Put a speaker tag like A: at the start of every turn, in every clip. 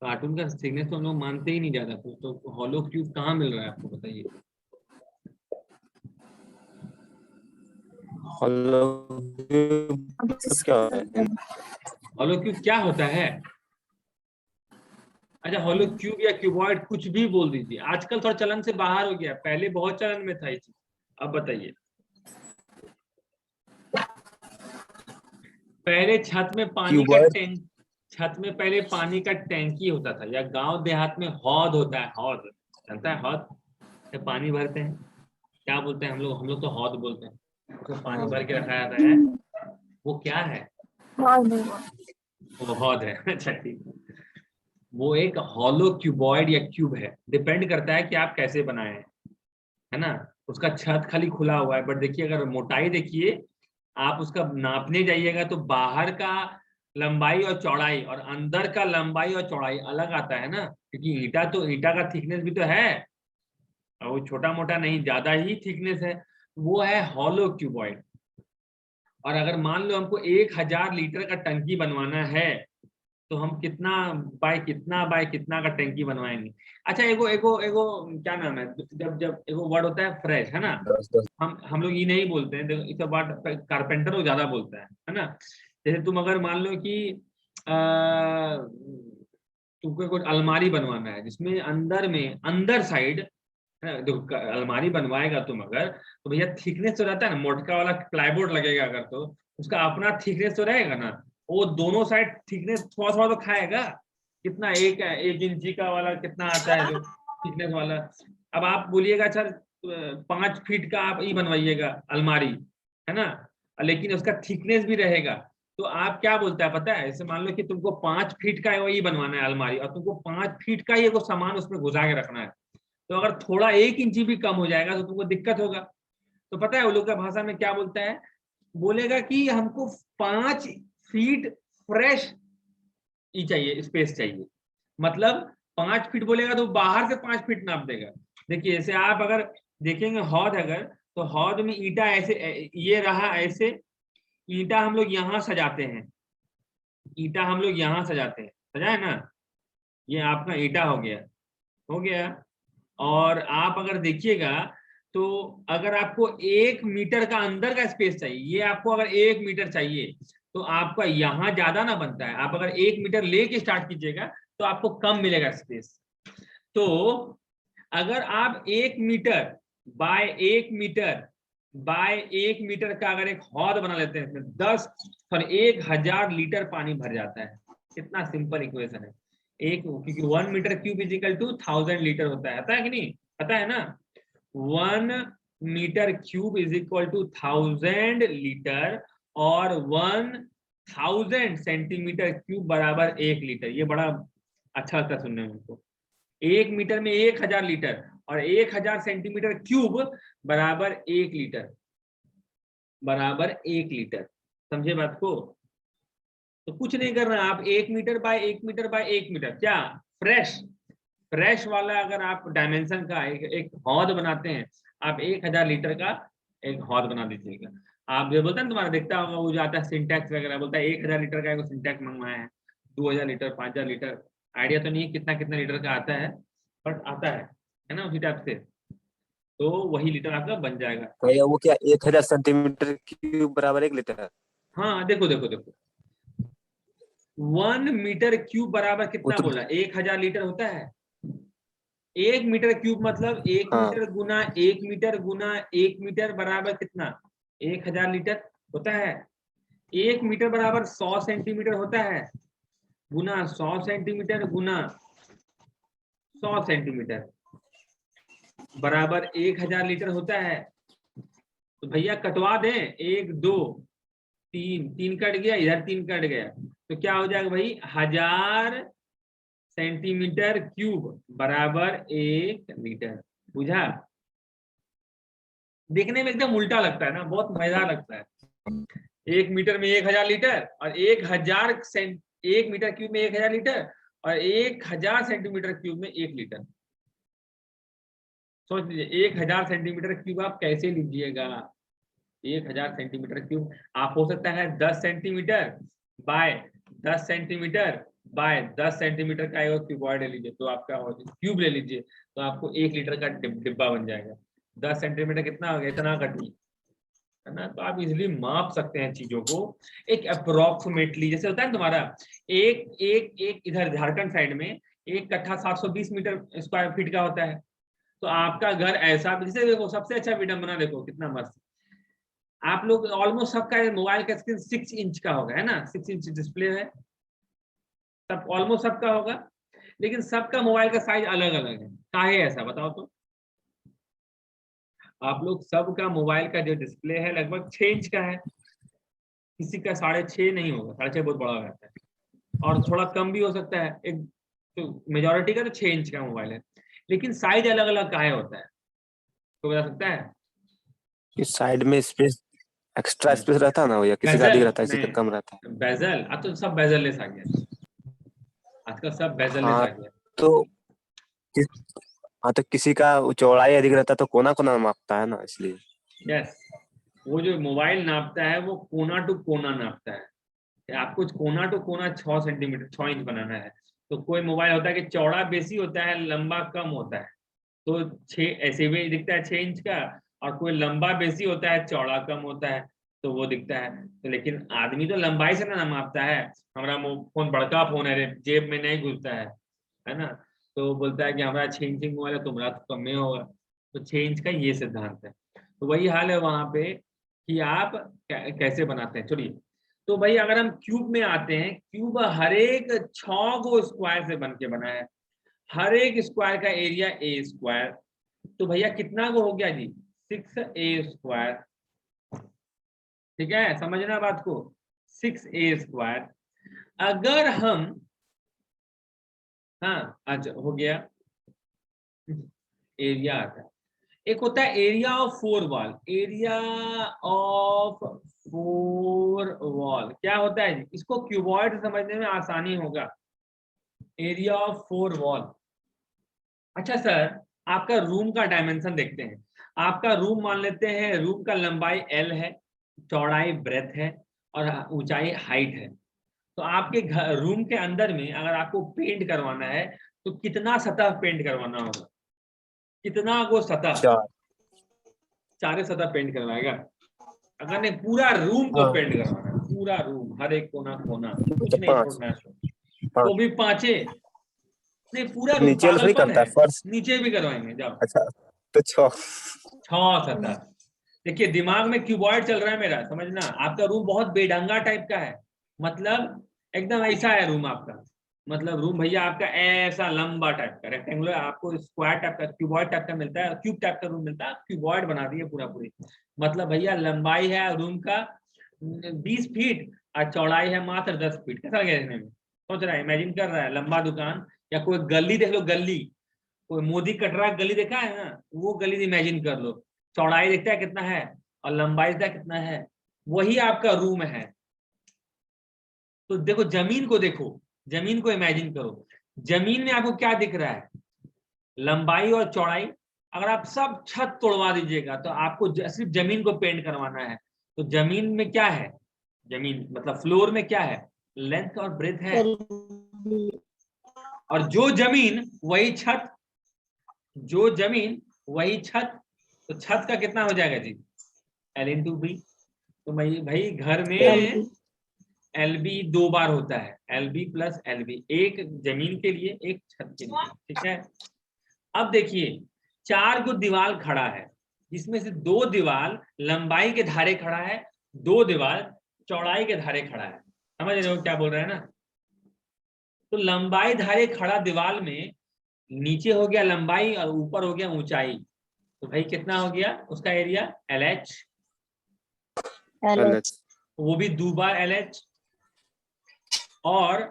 A: Cartoon का thickness तो हम लोग मानते ही नहीं ज्यादा, तो हॉलो क्यूब कहाँ मिल रहा है आपको बताइए।
B: हॉलो क्यूब क्या होता है?
A: हॉलो क्यूब क्या होता है? अच्छा, हॉलो क्यूब या क्यूबॉइड कुछ भी बोल दीजिए, आजकल थोड़ा चलन से बाहर हो गया, पहले बहुत चलन में था ये चीज। अब बताइए, पहले छत में पानी का
B: क्यूबॉइड
A: टैंक, छत में पहले पानी का टैंकी होता था, या गांव देहात में हौद होता है, हौद जानता है, हौद से पानी भरते हैं, क्या बोलते हैं हम लोग तो हौद बोलते हैं, उसमें पानी भर के रखा जाता है, वो क्या है? वो हौद है। अच्छा ठीक है, वो एक हॉलो क्यूबॉइड या क्यूब है, डिपेंड करता है कि आप कैसे बनाए हैं, है ना। उसका छत खाली खुला हुआ है, बट देखिए अगर मोटाई देखिए, आप उसका नापने जाइएगा तो बाहर का लंबाई और चौड़ाई और अंदर का लंबाई और चौड़ाई अलग आता है ना, क्योंकि ईटा का थिकनेस भी तो है, और वो छोटा मोटा नहीं, ज्यादा ही थिकनेस है, वो है हॉलो क्यूबॉइड। और अगर मान लो हमको 1000 लीटर का टंकी बनवाना है, तो हम कितना बाय कितना का टंकी बनवाएंगे। अच्छा, एगो एगो एगो क्या नाम है, जब जब एगो वर्ड होता है फ्रेश, है ना,
B: 10 10
A: हम लोग ये नहीं बोलते हैं, देखो इस वर्ड कारपेंटर वो ज्यादा बोलता है ना। जैसे तुम अगर मान लो कि तुमको कोई अलमारी बनवाना है, जिसमें अंदर में अंदर साइड, है ना, देखो अलमारी बनवाएगा तुम अगर, तो भैया थिकनेस तो रहता है ना, मोटका वाला प्लाईबोर्ड लगेगा अगर, तो उसका अपना थिकनेस तो रहेगा ना, वो दोनों साइड थिकनेस थोड़ा थोड़ा तो खाएगा, कितना 1 इंची का वाला कितना आता है जो थिकनेस वाला। अब आप बोलिएगा सर 5 फीट का आप ये बनवाइएगा अलमारी, है ना, लेकिन उसका थिकनेस भी रहेगा, तो आप क्या बोलता है पता है, जैसे मान लो कि तुमको 5 फीट का ये बनवाना है अलमारी, और तुमको 5 फीट का ही एगो सामान उसमें घुसा के रखना है, तो अगर थोड़ा 1 इंची भी कम हो जाएगा तो तुमको दिक्कत होगा। तो पता है वो लोग का भाषा में क्या बोलता है, बोलेगा कि हमको 5 फीट फ्रेश ही चाहिए, स्पेस चाहिए, मतलब 5 फीट बोलेगा तो बाहर से 5 फीट नाप देगा। देखिए जैसे आप अगर देखेंगे हौद, अगर तो हौद में ईंटा ऐसे, ये रहा ऐसे, ईंटा हम लोग यहाँ सजाते हैं, ईंटा हम लोग यहाँ सजाते हैं, सजा है ना, ये आपका ईंटा हो गया, हो गया। और आप अगर देखिएगा, तो अगर आपको 1 मीटर का अंदर का स्पेस चाहिए, ये आपको अगर 1 मीटर चाहिए, तो आपका यहाँ ज्यादा ना बनता है, आप अगर 1 मीटर लेके स्टार्ट कीजिएगा तो आपको कम मिलेगा स्पेस। तो अगर आप 1 metre by 1 metre by 1 metre का अगर एक हौद बना लेते हैं, इसमें 1000 पानी भर जाता है। कितना सिंपल इक्वेशन है, क्योंकि 1 metre cube is equal to 1000 litre होता है, पता है कि नहीं, पता है ना, 1 metre cube is equal to 1000 litre, और 1000 सेंटीमीटर क्यूब बराबर 1 लीटर। ये बड़ा अच्छा लगता है सुनने में हमको, 1 मीटर में 1000 लीटर, और 1000 सेंटीमीटर क्यूब बराबर 1 लीटर, बराबर 1 लीटर। समझे बात को? तो कुछ नहीं करना, आप 1 metre by 1 metre by 1 metre, क्या फ्रेश फ्रेश वाला अगर आप डायमेंशन का एक हौद बनाते हैं, आप 1000 लीटर का एक हौद बना दीजिएगा। आप जो बोलते हैं तुम्हारा दिखता होगा वो जो आता है सिंटैक्स वगैरह, बोलता है 1000 लीटर का एक सिंटैक्स मंगवाया है, 2000 लीटर, 5000 लीटर, आइडिया तो नहीं कितना कितना लीटर का आता है, बट आता है ना, उसी टाइप से, तो वही लीटर आपका बन जाएगा।
B: भैया वो क्या 1000 सेंटीमीटर क्यूब बराबर 1 लीटर है?
A: हाँ देखो देखो देखो, 1 मीटर क्यूब बराबर
B: वो
A: कितना
B: तो
A: बोला, 1000 लीटर होता है। 1 मीटर क्यूब मतलब एक
B: हाँ,
A: मीटर गुना 1 मीटर गुना 1 मीटर बराबर कितना, 1000 लीटर होता है। 1 मीटर बराबर 100 सेंटीमीटर होता है, गुना 100 सेंटीमीटर गुना 100 सेंटीमीटर बराबर 1000 लीटर होता है। तो भैया कटवा दें, 1 2 3, 3 कट गया, इधर 3 कट गया, तो क्या हो जाएगा भाई, 1000 सेंटीमीटर क्यूब बराबर 1 लीटर। बुझा? देखने में एकदम उल्टा लगता है ना, बहुत मजेदार लगता है, 1 मीटर में 1000 लीटर, और 1 मीटर क्यूब में 1000 लीटर, और 1000 सेंटीमीटर क्यूब में 1 लीटर। सोच लीजिए 1000 सेंटीमीटर क्यूब आप कैसे लीजिएगा, 1000 सेंटीमीटर क्यूब आप हो सकता है 10 centimetre bye 10 centimetre bye 10 centimetre का एक क्यूबॉइड ले लीजिए तो आपका क्यूब ले लीजिए तो आपको 1 लीटर का डिब्बा बन जाएगा। 10 सेंटीमीटर कितना हो गया, इतना कटी है ना। तो आप इजिली माप सकते हैं चीजों को एक अप्रोक्सीमेटली। जैसे होता है तुम्हारा एक एक एक इधर झारखंड साइड में एक कट्ठा 720 मीटर स्क्वायर फीट का होता है। तो आपका घर ऐसा, जैसे देखो सबसे अच्छा विडम्बना देखो कितना मस्त, आप लोग ऑलमोस्ट सबका मोबाइल का स्क्रीन 6 इंच का होगा, है ना, 6 इंच डिस्प्ले है, सब ऑलमोस्ट सबका होगा। लेकिन सबका मोबाइल का साइज अलग अलग है, काहे ऐसा बताओ तो। आप लोग सबका मोबाइल का जो डिस्प्ले है लगभग 6 इंच का है, किसी का 6.5 नहीं होगा, 6.5 बहुत बड़ा हो जाता है और थोड़ा कम भी हो सकता है। एक तो मेजोरिटी का तो 6 इंच का मोबाइल है, लेकिन साइज अलग अलग काहे होता है तो बता सकता है।
B: इस साइड में स्पेस, एक्स्ट्रा स्पेस रहता है ना, या किसी का
A: बेजल
B: अधिक रहता है, किसी का
A: नहीं,
B: कम रहता है।
A: बेजल अब तो सब बेजललेस आ गया, आजकल सब बेजललेस
B: हाँ
A: आ गया।
B: तो किस हाँ तो किसी का चौड़ाई अधिक रहता है तो कोना कोना मापता है ना, इसलिए।
A: यस, वो जो मोबाइल नापता है वो कोना टू कोना नापता है। आपको कोना टू कोना 6 सेंटीमीटर 6 इंच बनाना है। तो कोई मोबाइल होता है कि चौड़ा बेसी होता है, लंबा कम होता है, तो 6 ऐसे भी दिखता है 6 इंच का। और कोई लंबा बेसी होता है, चौड़ा कम होता है, तो वो दिखता है। तो लेकिन आदमी तो लंबाई से ना मापता है। हमारा फोन बड़का फोन है रे, जेब में नहीं घुसता है ना। तो वो बोलता है कि हमारा 6 इंच मोबाइल है, तुम्हारा तो कम में होगा। तो 6 इंच का ये सिद्धांत है। तो वही हाल है वहां पे कि आप कैसे बनाते हैं। चलिए, तो भाई अगर हम क्यूब में आते हैं, क्यूब हर एक 6 को स्क्वायर से बन के बना है। हर एक स्क्वायर का एरिया ए स्क्वायर। तो भैया कितना को हो गया जी, 6a²। ठीक है, समझना बात को, 6a²। अगर हम, हाँ अच्छा हो गया, एरिया आता है। एक होता है area of 4 wall, area of 4 wall क्या होता है जी, इसको क्यूबॉइड समझने में आसानी होगा। Area of 4 wall. अच्छा सर, आपका रूम का डायमेंशन देखते हैं। आपका रूम मान लेते हैं, रूम का लंबाई L है, चौड़ाई ब्रेथ है और ऊंचाई हाइट है। तो आपके घर रूम के अंदर में अगर आपको पेंट करवाना है तो कितना सतह पेंट करवाना होगा, कितना वो सतह,
B: चार।
A: 4 सतह पेंट करवाएगा। अगर नहीं पूरा रूम को
B: हाँ
A: पेंट करवाना है, पूरा रूम हर एक कोना कोना, कुछ
B: तो
A: नहीं
B: पाँच।
A: छोड़ना है
B: हाँ
A: तो भी 5। नहीं पूरा
B: तो
A: रूम
B: नीचे वाला थोड़ी
A: पागलपन
B: करता
A: है,
B: है, फर्श।
A: नीचे भी करवाएंगे जाओ।
B: अच्छा तो 6।
A: 6 सतह। देखिए दिमाग में क्यूबॉइड चल रहा है मेरा, समझना। आपका रूम बहुत बेढंगा टाइप का है, मतलब एकदम ऐसा है रूम आपका। मतलब रूम भैया आपका ऐसा लंबा टाइप का रेक्टेंगुलर, आपको स्क्वायर टाइप का क्यूबॉइड टाइप का मिलता है, क्यूब टाइप का रूम मिलता है, क्यूबॉइड बना दिए पूरा पूरी। मतलब भैया लंबाई है रूम का 20 फीट और चौड़ाई है मात्र 10 फीट। कैसा लगे देखने में, सोच रहा है, इमेजिन कर रहा है लंबा दुकान, या कोई गली देख लो, गली कोई मोदी कटरा गली देखा है ना, वो गली इमेजिन कर लो। चौड़ाई देखता है कितना है और लंबाई देखता है कितना है, वही आपका रूम है। तो देखो जमीन को, देखो जमीन को इमेजिन करो, जमीन में आपको क्या दिख रहा है, लंबाई और चौड़ाई। अगर आप सब छत तोड़वा दीजिएगा तो आपको सिर्फ जमीन को पेंट करवाना है। तो जमीन में क्या है, जमीन मतलब फ्लोर में क्या है, लेंथ और ब्रेथ है। और जो जमीन वही छत, जो जमीन वही छत। तो छत का कितना हो जाएगा जी, L×B। तो भाई घर में LB 2 बार होता है, LB प्लस LB, एक जमीन के लिए एक छत के लिए। ठीक है, अब देखिए 4 को दीवार खड़ा है, जिसमें से 2 दीवार लंबाई के धारे खड़ा है, 2 दीवार चौड़ाई के धारे खड़ा है। समझ रहे हो क्या बोल रहे हैं ना। तो लंबाई धारे खड़ा दीवार में नीचे हो गया लंबाई और ऊपर हो गया ऊंचाई। तो भाई कितना हो गया उसका एरिया, LH। वो भी 2 बार LH। और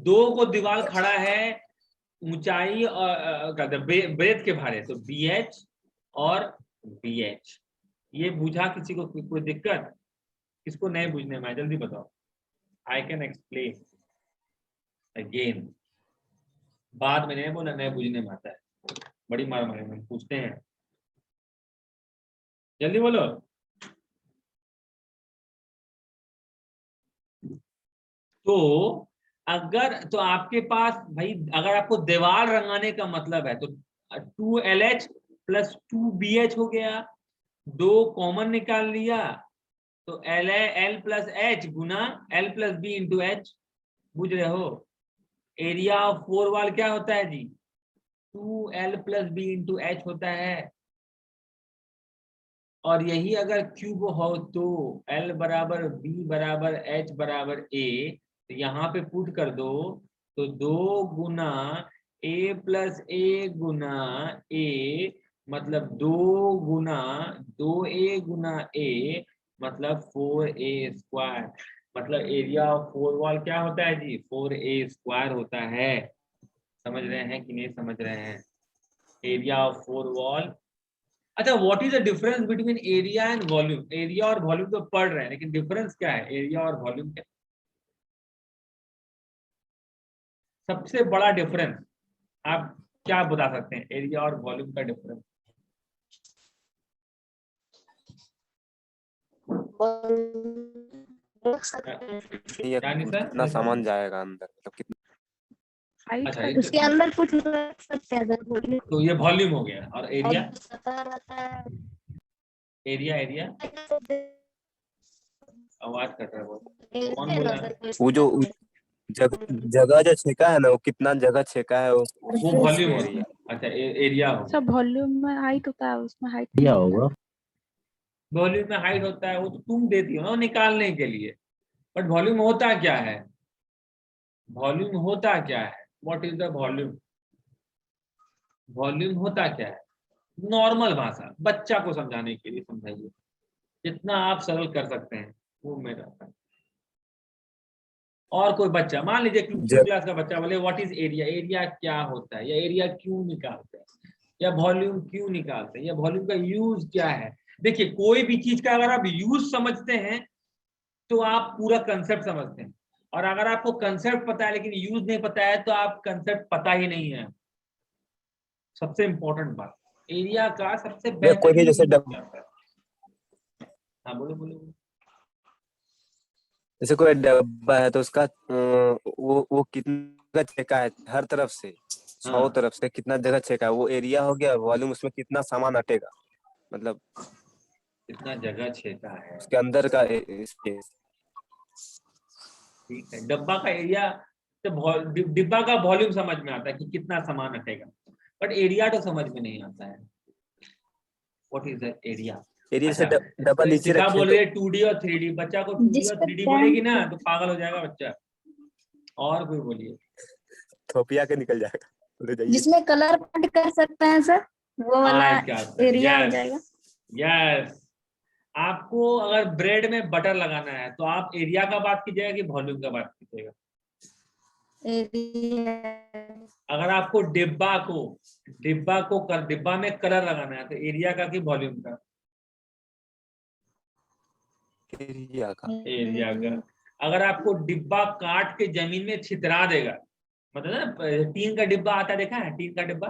A: 2 को दीवार खड़ा है ऊंचाई और ब्रेथ के भारे, तो BH और BH। ये बुझा किसी को, कोई दिक्कत, किसको नहीं बुझने में, जल्दी बताओ। आई कैन एक्सप्लेन अगेन, बाद में नहीं बोला नहीं बुझने में आता है, बड़ी मार मारेंगे, पूछते हैं, जल्दी बोलो। तो अगर तो आपके पास भाई, अगर आपको दीवार रंगाने का मतलब है तो 2LH प्लस 2BH हो गया, 2 कॉमन निकाल लिया तो L प्लस एच गुना L plus B into H. बुझ रहे हो? एरिया ऑफ 4 वॉल क्या होता है जी? 2L plus B into H होता है। और यही अगर क्यूब हो तो L बराबर B बराबर H बराबर A, तो यहाँ पे पुट कर दो तो 2 गुना A plus A Guna A, मतलब 2 गुना 2A गुना A, मतलब 4A स्क्वायर। मतलब एरिया ऑफ 4 वॉल क्या होता है जी? 4A स्क्वायर होता है। समझ रहे हैं कि नहीं समझ रहे हैं? Area of 4 wall. अच्छा, what is the difference between area and volume? Area और वॉल्यूम तो पढ़ रहे हैं, लेकिन डिफरेंस क्या है एरिया और वॉल्यूम का? सबसे बड़ा डिफरेंस आप क्या बता सकते हैं एरिया और वॉल्यूम का डिफरेंस?
B: ये
A: यानी सर
B: कितना सामान जाएगा अंदर, मतलब कितना।
C: हाइट
A: अच्छा,
C: का
A: ये
C: उसके अंदर कुछ रख सकते हैं
A: तो ये वॉल्यूम हो गया। और एरिया?
C: रहता है।
A: एरिया एरिया आवाज कट रहा है बहुत। कौन बोल रहा है?
B: वो जो जगह जो छेका है ना, वो कितना जगह छेका है वो
A: वो वॉल्यूम हो
B: एरिया।
A: गया। अच्छा, एरिया हो गया।
C: सब वॉल्यूम में हाइट होता है, उसमें हाइट
D: क्या होगा?
A: वॉल्यूम में हाइट होता है, वो तो तुम देती हो ना निकालने के लिए। बट वॉल्यूम होता क्या है? वॉल्यूम होता क्या है? What is the volume? Volume होता क्या है? नॉर्मल भाषा बच्चा को समझाने के लिए समझाइए, जितना आप सरल कर सकते हैं वो मेरा। और कोई बच्चा, मान लीजिए टू क्लास का बच्चा बोले व्हाट इज एरिया? एरिया क्या होता है, या एरिया क्यों निकालते हैं, या वॉल्यूम क्यों निकालते हैं, या वॉल्यूम का यूज क्या है? देखिए, कोई भी चीज का अगर आप यूज समझते हैं तो आप पूरा कंसेप्ट समझते हैं, और अगर आपको कंसेप्ट पता है लेकिन यूज नहीं पता है तो आप कंसेप्ट पता ही नहीं है। सबसे इंपॉर्टेंट बात, एरिया का सबसे
B: कोई भी जैसे
A: हाँ बोलो बोलो।
B: जैसे कोई डब्बा है तो उसका वो कितना छेका है हर तरफ से, 6 तरफ से कितना जगह छेका है, वो एरिया हो गया। वॉल्यूम उसमें कितना सामान अटेगा, मतलब
A: कितना जगह छेका है
B: उसके अंदर का स्पेस।
A: ठीक है, डब्बा का एरिया तो डिब्बा का वॉल्यूम समझ में आता है कि कितना सामान हटेगा, बट एरिया तो समझ में नहीं आता है। What is the area?
B: Area से
A: अच्छा,
B: डब्बा
A: तो
B: नीचे
A: शिखा
B: रखे
A: बोल
B: तो
A: रही है 2D और 3D। बच्चा को 2D और 3D बोलेगी ना तो पागल हो जाएगा बच्चा। और कोई बोलिए।
B: थोपिया के निकल जाएगा। ले जाइए।
C: जिसमें कलर पेंट कर सकते हैं सर, वो वाला एरिया हो जाएगा।
A: यस, आपको अगर ब्रेड में बटर लगाना है तो आप एरिया का बात कीजिएगा कि वॉल्यूम का बात कीजिएगा? अगर आपको डिब्बा में कलर लगाना है तो एरिया का कि वॉल्यूम का?
B: एरिया का।
A: एरिया का। अगर आपको डिब्बा काट के जमीन में छितरा देगा, मतलब ना टीन का डिब्बा आता है, देखा है टीन का डिब्बा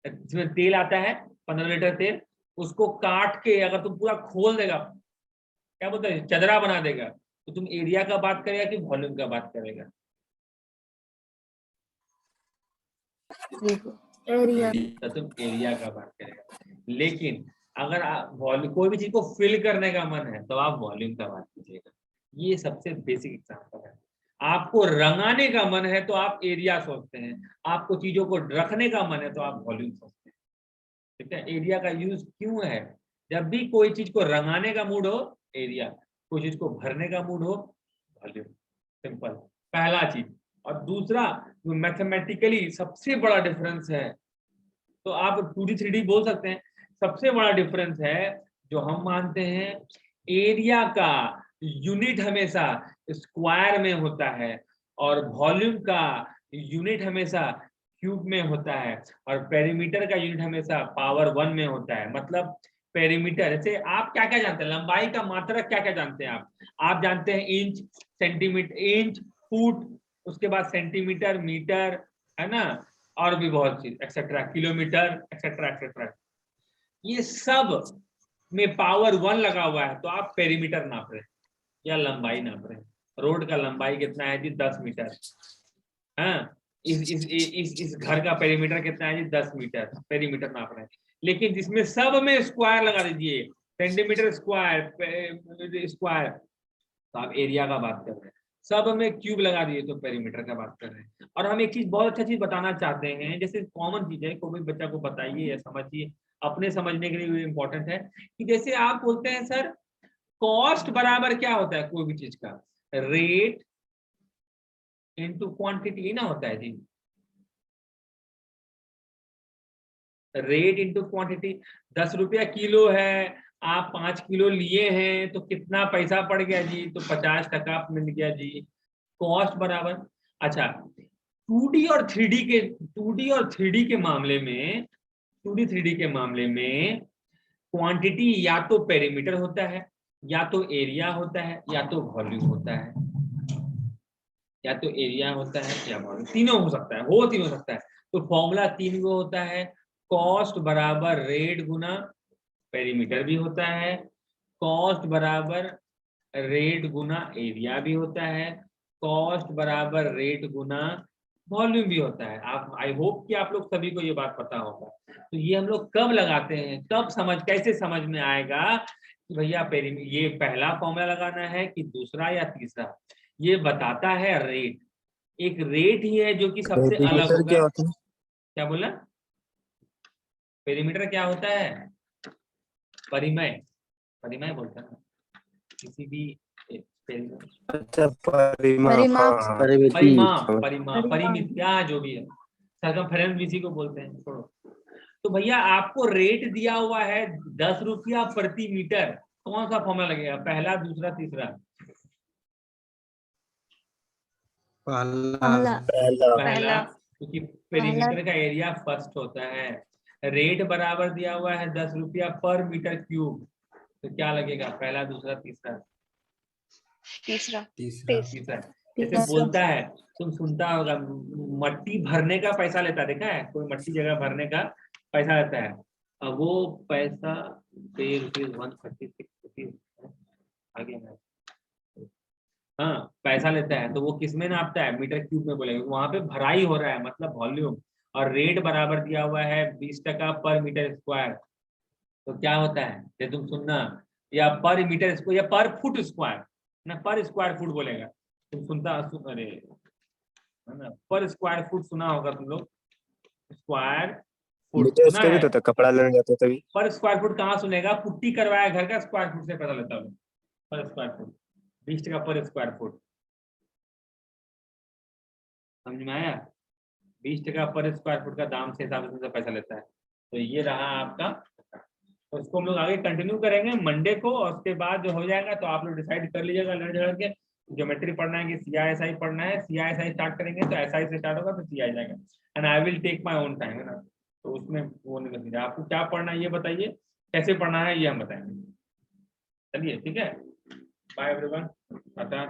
A: जिसमें तेल आता है 15 लीटर तेल, उसको काट के अगर तुम पूरा खोल देगा, क्या बोलते हैं, चदरा बना देगा, तो तुम एरिया का बात करेगा कि वॉल्यूम का बात करेगा?
C: एरिया।
A: तो तुम एरिया का बात करेगा। लेकिन अगर कोई भी चीज को फिल करने का मन है तो आप वॉल्यूम का बात कीजिएगा। ये सबसे बेसिक एग्जांपल है। आपको रंगाने का मन है तो आप एरिया सोचते हैं, आपको चीजों को रखने का मन है तो आप वॉल्यूम सोचते हैं। ठीक है, एरिया का यूज क्यों है? जब भी कोई चीज को रंगाने का मूड हो एरिया, कोई चीज को भरने का मूड हो वॉल्यूम। सिंपल, पहला चीज। और दूसरा, जो मैथमेटिकली सबसे बड़ा डिफरेंस है, तो आप 2D 3D बोल सकते हैं, सबसे बड़ा डिफरेंस है जो हम मानते हैं, एरिया का यूनिट हमेशा स्क्वायर में होता है और वॉल्यूम का यूनिट हमेशा क्यूब में होता है, और पेरीमीटर का यूनिट हमेशा पावर 1 में होता है। मतलब पेरीमीटर, जैसे आप क्या क्या जानते हैं, लंबाई का मात्रक क्या क्या जानते हैं आप जानते हैं इंच, सेंटीमीटर, इंच, फुट, उसके बाद सेंटीमीटर, मीटर, है ना, और भी बहुत चीज एक्सेट्रा, किलोमीटर, एक्सेट्रा एक्सेट्रा। ये सब में पावर 1 लगा हुआ है तो आप पेरीमीटर नाप रहे हैं या लंबाई नाप रहे हैं। रोड का लंबाई कितना है जी? 10 मीटर। हाँ, इस घर का पेरीमीटर कितना है जी? 10 मीटर पेरीमीटर नाप रहे हैं, लेकिन जिसमें सब में स्क्वायर लगा दीजिए, सेंटीमीटर स्क्वायर स्क्वायर, तो आप एरिया का बात कर रहे हैं। सब में क्यूब लगा दिए तो पेरीमीटर का बात कर रहे हैं। और हम एक चीज बहुत अच्छा चीज बताना चाहते हैं, जैसे कॉमन चीज है, कोई भी बच्चा को बताइए या समझिए, अपने समझने के लिए इम्पोर्टेंट है कि जैसे आप बोलते हैं सर कॉस्ट बराबर क्या होता है कोई भी चीज का? रेट इनटू क्वांटिटी ना होता है जी। Rate into quantity. 10 रुपया किलो है, आप 5 किलो लिए हैं तो कितना पैसा पड़ गया जी? तो 50 टका मिल गया जी। कॉस्ट बराबर। अच्छा, 2D और 3D के मामले में, 2D 3D के मामले में क्वांटिटी या तो पेरीमीटर होता है, या तो एरिया होता है, या तो वॉल्यूम होता है। या तो एरिया होता है या वॉल्यूम, तीनों हो सकता है, तीनों हो सकता है। तो फॉर्मूला 3 को होता है, कॉस्ट बराबर रेट गुना पेरीमीटर भी होता है, कॉस्ट बराबर रेट गुना एरिया भी होता है, कॉस्ट बराबर रेट गुना वॉल्यूम भी होता है। आप, आई होप कि आप लोग सभी को ये बात पता होगा। तो ये हम लोग कब लगाते हैं, कब कैसे समझ में आएगा कि भैया ये पहला फॉर्मूला लगाना है कि दूसरा या तीसरा? ये बताता है रेट। एक रेट ही है जो कि सबसे अलग
B: पेरीमीटर
A: होगा।
B: क्या होता है?
A: क्या बोला? पेरीमीटर क्या होता है? परिमय, परिमय बोलता है किसी भी
B: अच्छा, परिमाप।
C: परिमाप।
B: हाँ हाँ,
A: परिमित, क्या जो भी है, सरकमफेरेंस इसी को बोलते हैं। छोड़ो। तो भैया आपको रेट दिया हुआ है 10 रुपया प्रति मीटर, कौन सा फॉर्मूला लगेगा? पहला, दूसरा, तीसरा?
C: पहला।
A: पहला, क्योंकि पेरीमीटर का एरिया फर्स्ट होता है। रेट बराबर दिया हुआ है 10 रुपया पर मीटर क्यूब, तो क्या लगेगा? पहला, दूसरा, तीसरा? तीसरा। जैसे बोलता है, तुम सुनता होगा, मट्टी भरने का पैसा लेता, देखा है? कोई मट्टी जगह भरने का पैसा लेता है, अब वो पैसा ₹136 आगे है। हाँ, पैसा लेता है तो वो किस में नापता है? मीटर क्यूब में बोलेगा, वहां पे भराई हो रहा है, मतलब वॉल्यूम। और रेट बराबर दिया हुआ है 20 टका पर मीटर स्क्वायर, तो क्या होता है? ये तुम सुनना, या पर मीटर स्क्वायर या पर फुट स्क्वायर ना, पर स्क्वायर फुट बोलेगा। तुम अरे है ना, पर स्क्वायर फुट सुना होगा तुम लोग, स्क्वायर फुट
B: मीटर
A: सुना
B: उसका भी
A: है।
B: तो होता है, कपड़ा लेने जाते तभी।
A: पर स्क्वायर फुट कहाँ सुनेगा? पुट्टी करवाया घर का, स्क्वायर फुट से पता लेता हूँ। पर स्क्वायर फुट 20 टका पर स्क्वायर फुट, समझ में आया? 20 टका पर स्क्वायर फुट का दाम से हिसाब से पैसा लेता है। तो ये रहा आपका। तो इसको हम लोग आगे कंटिन्यू करेंगे मंडे को, और उसके बाद जो हो जाएगा तो आप लोग डिसाइड कर लीजिएगा लड़ झगड़ के, ज्योमेट्री पढ़ना है कि CISI पढ़ना है। CISI स्टार्ट करेंगे तो SI से स्टार्ट होगा, फिर CI जाएगा, and I will take my own time, है ना? तो उसमें वो नहीं करनी है। आपको क्या पढ़ना है ये बताइए, कैसे पढ़ना है ये हम बताएंगे। चलिए ठीक है, बाय एवरीवन, टाटा।